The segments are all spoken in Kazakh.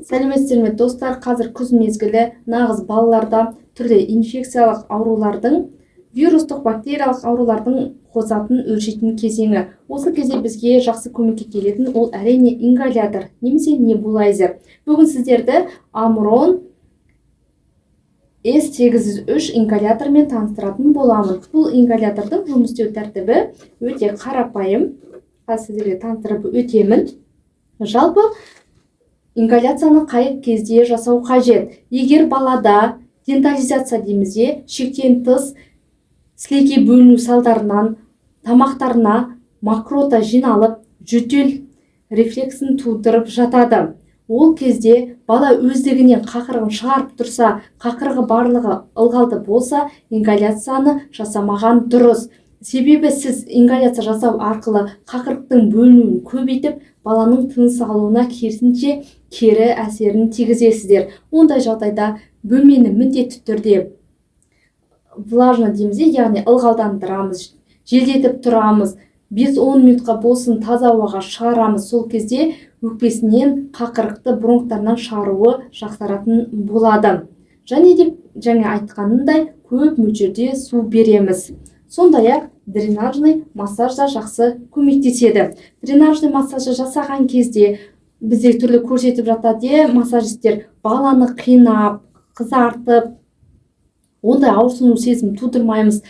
Сәлеметсіздер ме достар, қазір күз мезгілі нағыз балаларда түрлі инфекциялық аурулардың, вирустық бактериялық аурулардың қозатын өршитін кезеңі. Осы кезде бізге жақсы көмекке келетін ол әрине ингалятор, немесе небулайзер. Бүгін сіздерді Амурон S803 ингалятормен таныстыратын боламын. Бұл ингалятордың жұмыс істеу тәртібі өте қарапайым. Қазір сіздерге таныстырып өтемін. Жалпы ингаляцияны қай кезде жасау қажет? Егер балада дентализация деймізде, шектен тыс сілекей бөліну салдарынан тамақтарына мокрота жиналып, жөтел рефлексін тудырып жатады. Ол кезде бала өздігінен қақырығын шығарып тұрса, қақырығы барлығы ылғалды болса, ингаляцияны жасамаған дұрыс. Себебі сіз ингаляция жасау арқылы қақырықтың бөлінуін көбейтіп, баланың тыныс алуына керісінше кері әсерін тигізесіздер. Ондай жағдайда бөлмені міндетті түрде влажно деймізде, яғни ылғалдандырамыз, желдетіп тұрамыз, 5-10 минутқа болсын таза ауаға шығарамыз. Сол кезде өкпесінен қақырықты бронхтарынан шығаруы жақсаратын болады. Және де жаңа айтқанымдай көп мөлшерде су береміз. Сондай-ақ дренажный массаж да жақсы көмектеседі. Дренажный массажды жасаған кезде бізде түрлі көрсетіп жатады, массажистер баланы қинап, қызартып, ондай ауырсыну сезім тудырмаймыз.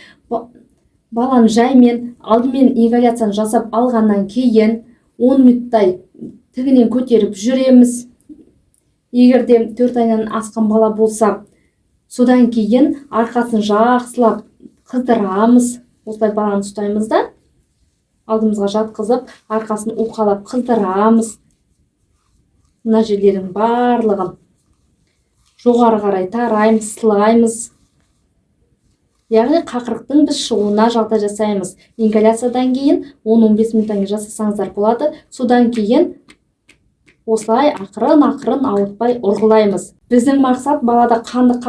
Баланы жаймен алдымен ингаляцияны жасап алғаннан кейін 10 минуттай тігінен көтеріп жүреміз. Егер де 4 айдан асқан бала болса, содан кейін арқасын жақсылап қыздырамыз. Осылай баланы ұстаймыз да, алдымызға жатқызып, арқасын уқалап қыздырамыз. Мына жерлердің барлығын жоғары қарай тараймыз, сылаймыз. Яғни қақырықтың біз шығуына жағдай жасаймыз. Ингаляциядан кейін 10-15 минуттан кейін жасасаңыздар болады. Содан кейін осылай ақырын ауыртпай ұрғылаймыз. Біздің мақсат балада қанды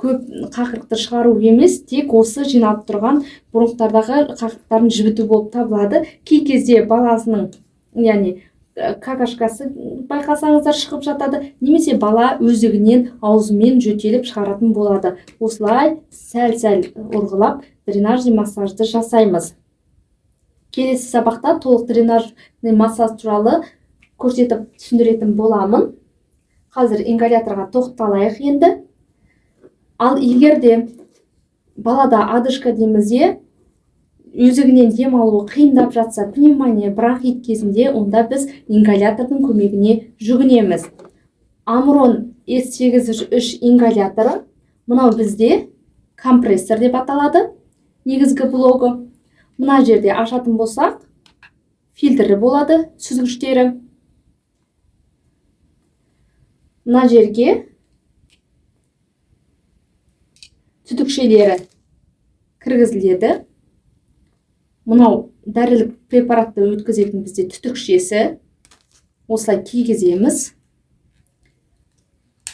көп қақырықты шығару емес, тек осы жиналып тұрған бронхтардағы қақырықтарын жібіту болып табылады. Кей кезде баласының, яғни какашкасы байқасаңыздар шығып жатады, немесе бала өздігінен аузымен жөтеліп шығаратын болады. Осылай сәл-сәл ұрғылап дренажный массажды жасаймыз. Келесі сабақта толық дренажный массаж туралы көрсетіп түсіндіретін боламын. Қазір ингаляторға тоқталайық енді. Ал егер де балада одышка деймізде, өзігінен дем алуы қиындап жатса, пневмония, бронхит кезінде, онда біз ингалятордың көмегіне жүгінеміз. Амурон S803 ингаляторы, мынау бізде компрессор деп аталады, негізгі блогы. Мына жерде ашатын болсақ, фильтрі болады, сүзгіштері. Мына жерге түтікшелері кіргізіледі. Мынау дәрілік препаратты өткізетін бізде түтікшесі. Осылай кигіземіз.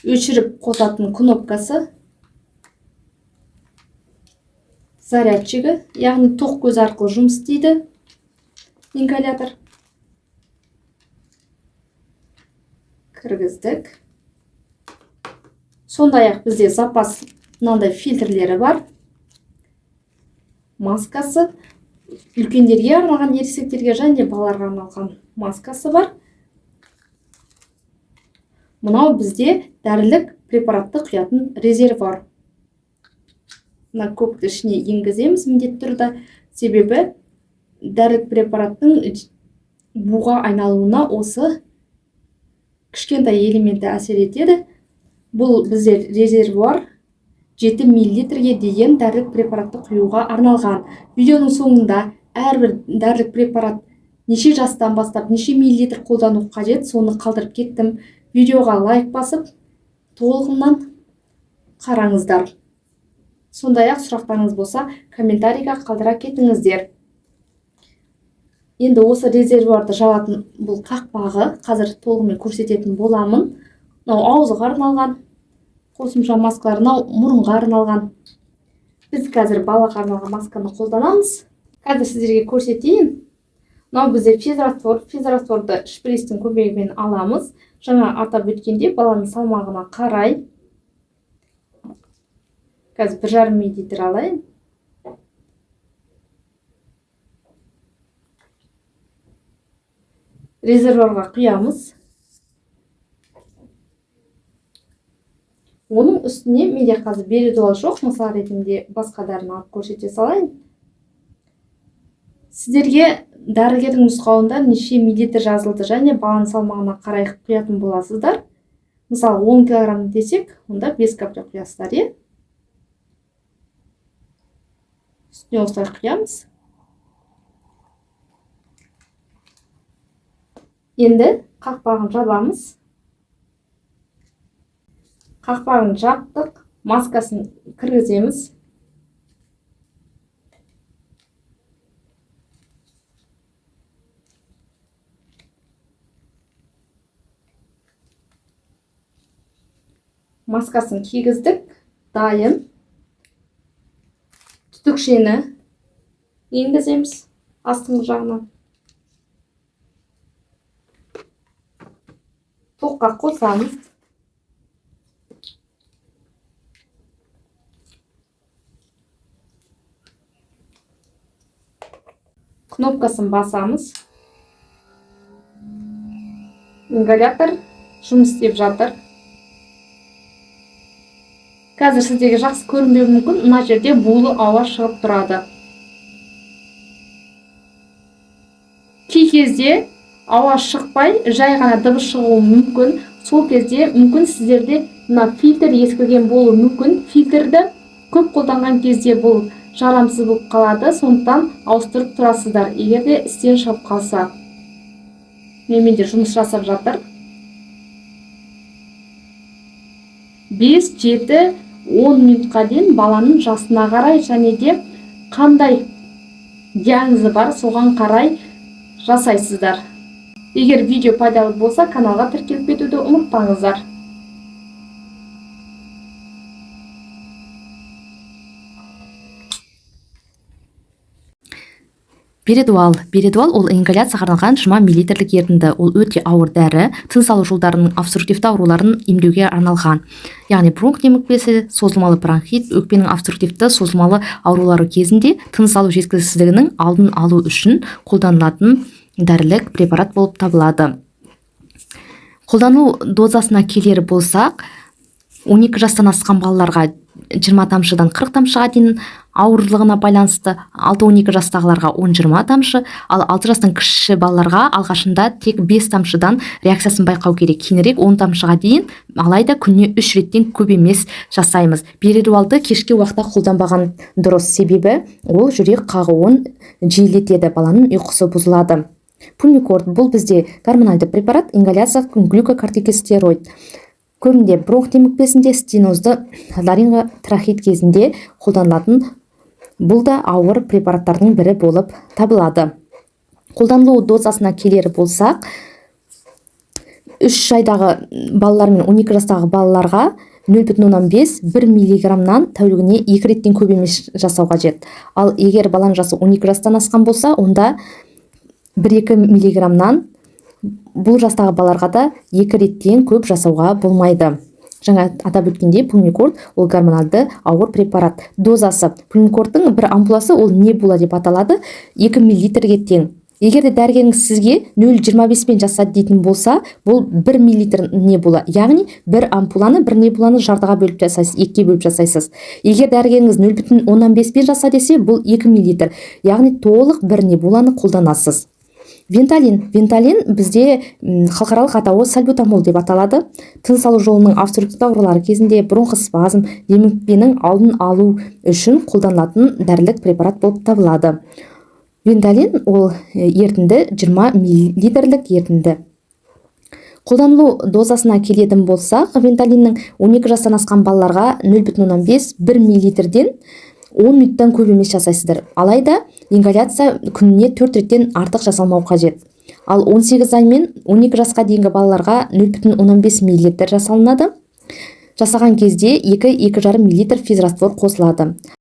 Өшіріп қосатын кнопкасы. Зарядчигі, яғни тоқ көз арқылы жұмыс істейді ингалятор. Кіргіздік. Сондай-ақ бізде запас мынандай фильтрлері бар. Маскасы, үлкендерге арналған, ересектерге және балаларға арналған маскасы бар. Мынау бізде дәрілік препаратты құятын резервуар. Мына көкті ішіне енгіземіз міндетті түрде, себебі дәрілік препараттың буға айналуына осы кішкентай элементі әсер етеді. Бұл бізде резервуар 7 мл-ге дейін дәрілік препаратты құюға арналған. Видеоның соңында әрбір дәрілік препарат неше жастан бастап, неше миллилитр қолдану қажет, соны қалдырып кеттім. Видеоға лайк басып, толығынан қараңыздар. Сондай-ақ сұрақтарыңыз болса, комментарийға қалдыра кетіңіздер. Енді осы резервуарды жабатын бұл қақпағы қазір толығымен көрсететін боламын. Мынау аузыға арналған, қосымша маскалар мұрынға арналған. Біз қазір балаға арналған масканы қолданамыз. Қазір сіздерге көрсетейін. Мынау бізде физрастворды шприцтің көмегімен аламыз. Жаңа атап өткендей, баланың салмағына қарай қазір 1,5 мл алайын. Резервуарға құямыз. Оның үстіне менде қазір беридуал жоқ, мысал ретінде басқа дәріні алып көрсете салайын. Сіздерге дәрігердің нұсқауында неше миллилитр жазылды және баланың салмағына қарай құятын боласыздар. Мысалы 10 кг десек, онда 5 капля құясыздар, Үстіне осылай құямыз. Енді қақпағын жабамыз. Қақпағын жаптық, маскасын кіргіземіз. Маскасын кигіздік, дайын. Түтікшені енгіземіз астыңғы жағынан. Тоққа қосамыз. Кнопкасын басамыз. Ингалятор жұмыс істеп жатыр. Қазір сіздерге жақсы көрінбеуі мүмкін, мына жерде булы ауа шығып тұрады. Кей кезде ауа шықпай, жай ғана дыбыс шығуы мүмкін. Сол кезде мүмкін сіздерде мына фильтр ескірген болуы мүмкін. Фильтрді көп қолданған кезде бұл жарамсыз болып қалады, сондықтан ауыстырып тұрасыздар, егер де істен шығып қалса. Менде жұмыс жасап жатыр. 5-7-10 минутқа дейін баланың жасына қарай және де қандай диагнозы бар, соған қарай жасайсыздар. Егер видео пайдалы болса, каналға тіркеліп кетуді ұмытпаңыздар. Беридуал ол ингаляцияға арналған 20 мл ерітінді. Ол өте ауыр дәрі, тыныс алу жолдарының обструктивті ауруларын емдеуге арналған. Яғни бронх демікпесі, созылмалы бронхит, өкпенің обструктивті созылмалы аурулары кезінде тыныс алу жеткіліксіздігінің алдын алу үшін қолданылатын дәрілік препарат болып табылады. Қолдану дозасына келер болсақ, 12 жастан асқан балаларға 20 тамшыдан 40 тамшыға дейін ауырлығына байланысты, 6-12 жастағыларға 10-20 тамшы, ал 6 жастан кіші балаларға алғашында тек 5 тамшыдан реакциясын байқау керек. Кейінірек 10 тамшыға дейін, алайда күніне 3 реттен көп емес жасаймыз. Беридуалды кешке уақытта қолданбаған дұрыс, себебі ол жүрек қағуын жиілетеді, баланың ұйқысы бұзылады. Пульмикорд бұл бізде гормоналды препарат, ингаляциялық глюкокортикостероид. Көбінде бронх демікпесінде, стенозды ларинготрахит кезінде қолданылатын бұл да ауыр препараттардың бірі болып табылады. Қолданылу дозасына келер болсақ, 3 айдағы балалар мен 12 жастағы балаларға 0,5-1 миллиграммнан тәулігіне 2 реттен көп емес жасау қажет. Ал егер баланың жасы 12 жастан асқан болса, онда 1-2 миллиграммнан бұл жастағы балаларға да 2 реттен көп жасауға болмайды. Жаңа атап өткендей, пульмикорд ол гормоналды ауыр препарат. Дозасы пульмикордтың бір ампуласы ол небула деп аталады, 2 мл-ге тең. Егер де дәрігеріңіз сізге 0,25 жасады дейтін болса, бұл 1 мл небула, яғни бір ампуланы, бір небуланы жартыға бөліп жасайсыз, 2-ге бөліп жасайсыз. Егер дәрігеріңіз 0,15 жаса десе, бұл 2 мл, яғни толық бір небуланы қолданасыз. Венталин бізде халықаралық атауы сальбутамол деп аталады. Тыныс алу жолының обструктивті аурулары кезінде бронхоспазм, демікпенің алдын алу үшін қолданылатын дәрілік препарат болып табылады. Венталин ол ерітінді 20 мл ерітінді. Қолданылу дозасына келетін болсақ, венталиннің 12 жастан асқан балаларға 0,5-1 мл-ден 10 минуттан көп емес жасайсыздар. Алайда ингаляция күніне 4 реттен артық жасалмау қажет. Ал 18 ай мен 12 жасқа дейінгі балаларға 0,15 мл жасалынады. Жасаған кезде 2-2,5 мл физраствор қосылады.